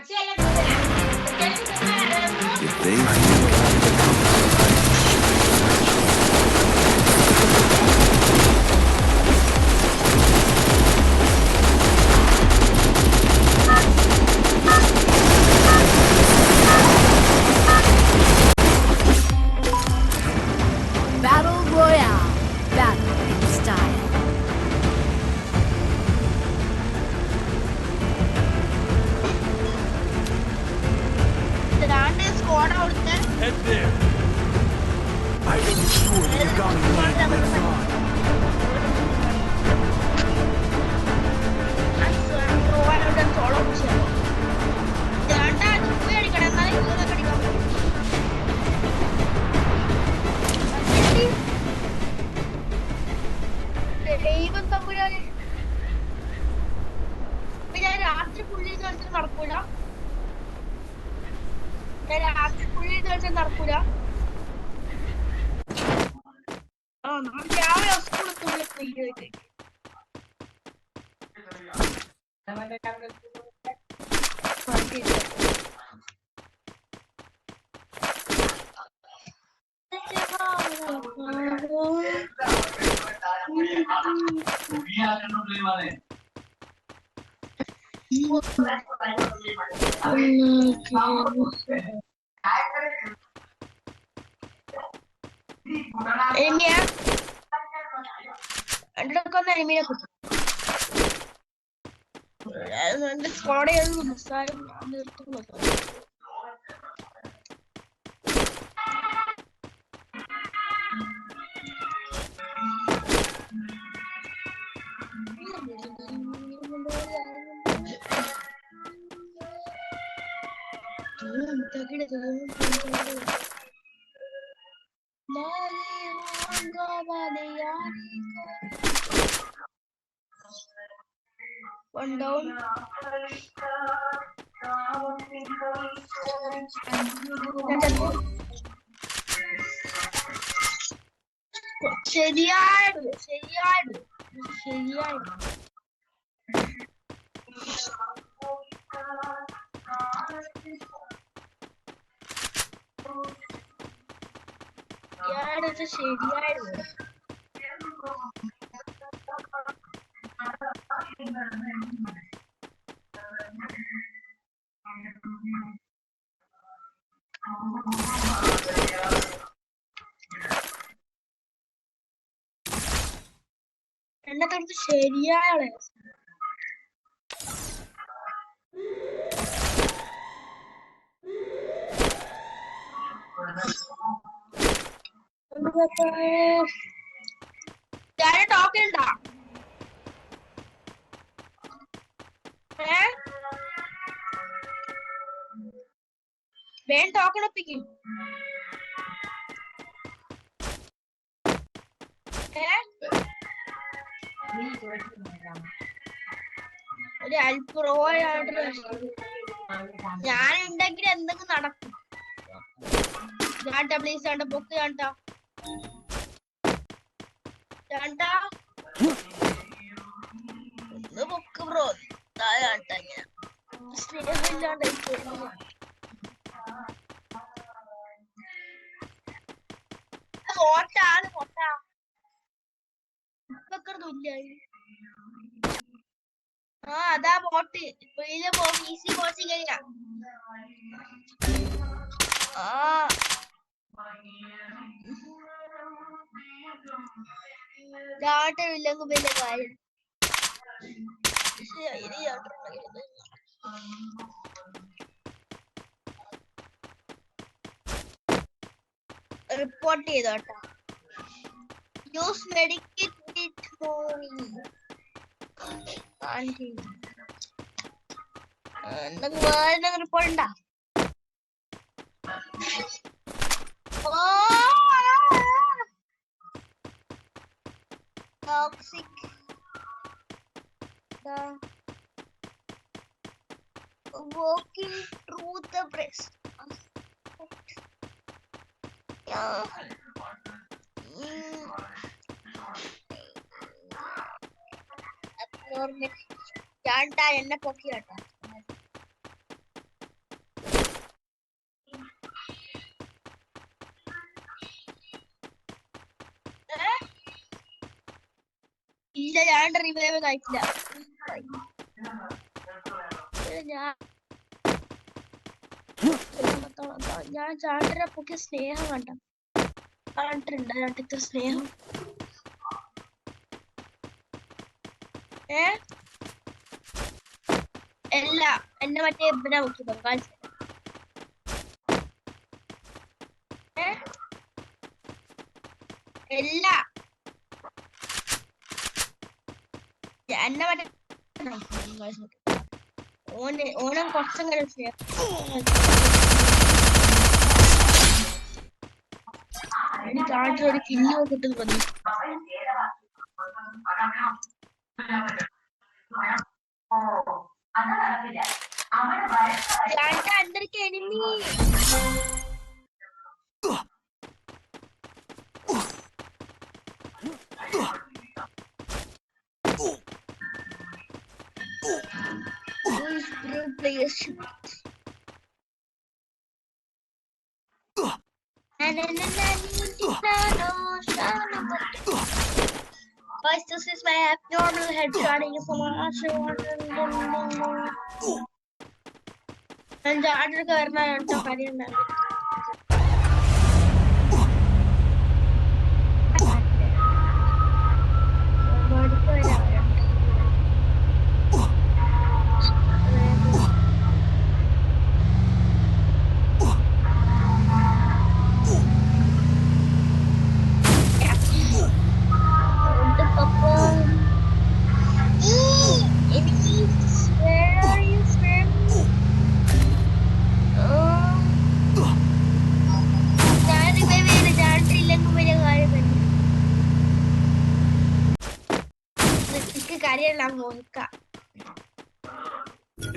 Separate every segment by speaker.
Speaker 1: If they
Speaker 2: Battle Royale. Battle in style.
Speaker 3: Head there. I will ensure that the Gami land lives on.
Speaker 4: ദൈവം തമ്പുരാനെ ഞാൻ രാത്രി പുള്ളി കളിച്ചാൽ നടക്കൂല രാത്രി പുള്ളി കളിച്ചാൽ നടക്കൂല ആ രാവിലെ സ്കൂളിൽ പുള്ളി എന്റെ സ്കോഡ് നിസ്സാരം നിർത്തുന്നു One down. ശരിയായിരുന്നു എന്നെ തൊട്ട് ശരിയാണ് ടോക്കണ്ടാ വേഗം ടോക്കൺ ഒപ്പിക്കും ഒരു അൽപ്രോയായിട്ട് ഞാനുണ്ടെങ്കിൽ എന്തെങ്കിലും നടക്കും ഞാണ്ടാ പ്ലീസ് വേണ്ട പൊക്ക് വേണ്ട ഒന്ന് പൊക്ക് ബ്രോ സ്നേഹമില്ലാണ്ട് ഓട്ടാണ് പൊട്ട ആ അതാ ബോട്ട് ഈസി കോച്ചിങ് കഴിഞ്ഞ ആ ഇല്ലെങ്കിൽ വലിയ കാര്യം റിപ്പോർട്ട് ചെയ്തോട്ടാ യൂസ് മെഡിക്കേറ്റ് വിത്ത് മോർണിംഗ് എന്തെങ്കിലും വേറെ റിപ്പോർട്ട് ഉണ്ടാ toxic walking through the breast abnormal chanta enna pokiyata ഇല്ല ഞാൻ റിവൈവ് കഴിച്ചില്ല. ഞാൻ ചാണ്ടരെ പൊക്കിയ സ്നേഹം കണ്ട കണ്ടിട്ടുണ്ട് അതിനകത്ത് സ്നേഹം. എല്ലാ എന്നെ മറ്റേ ഇബിനെ നോക്കി ബംഗാൾസ് എല്ലാ എന്നെ മറ്റേ ഓണം കുറച്ചും കൂടെ ചാട്ടിൽ ഒരു കില്ലോ കിട്ടുന്നു മതി. అందరికి enemy Guys, this is my abnormal headshotting. And the other governor on top of the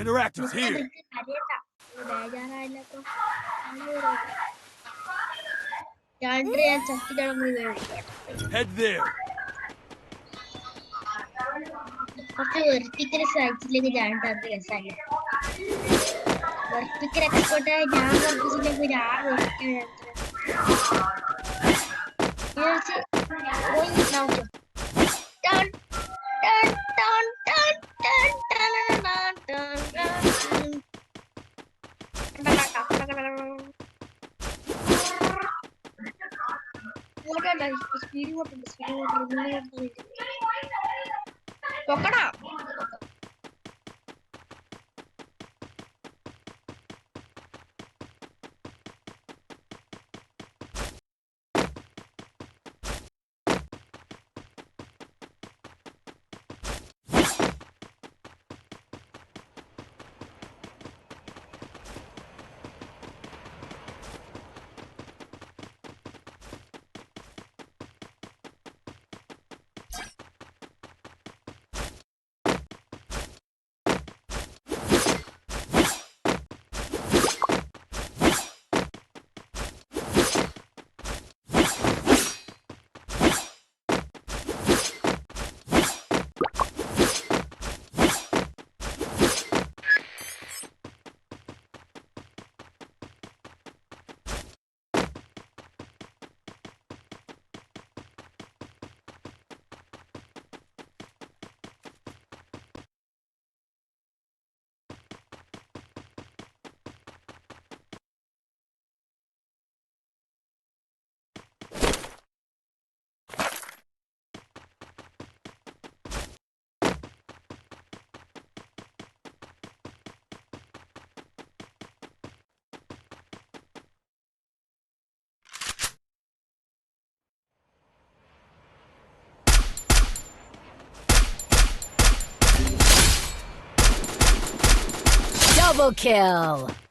Speaker 3: Interactives here. Head there.
Speaker 4: Vertical side janta resa vertical expert hai jahan vertical koi yaar now dun dun dun dun dun dun dun dun what are the speed water Pokora.
Speaker 2: Double kill!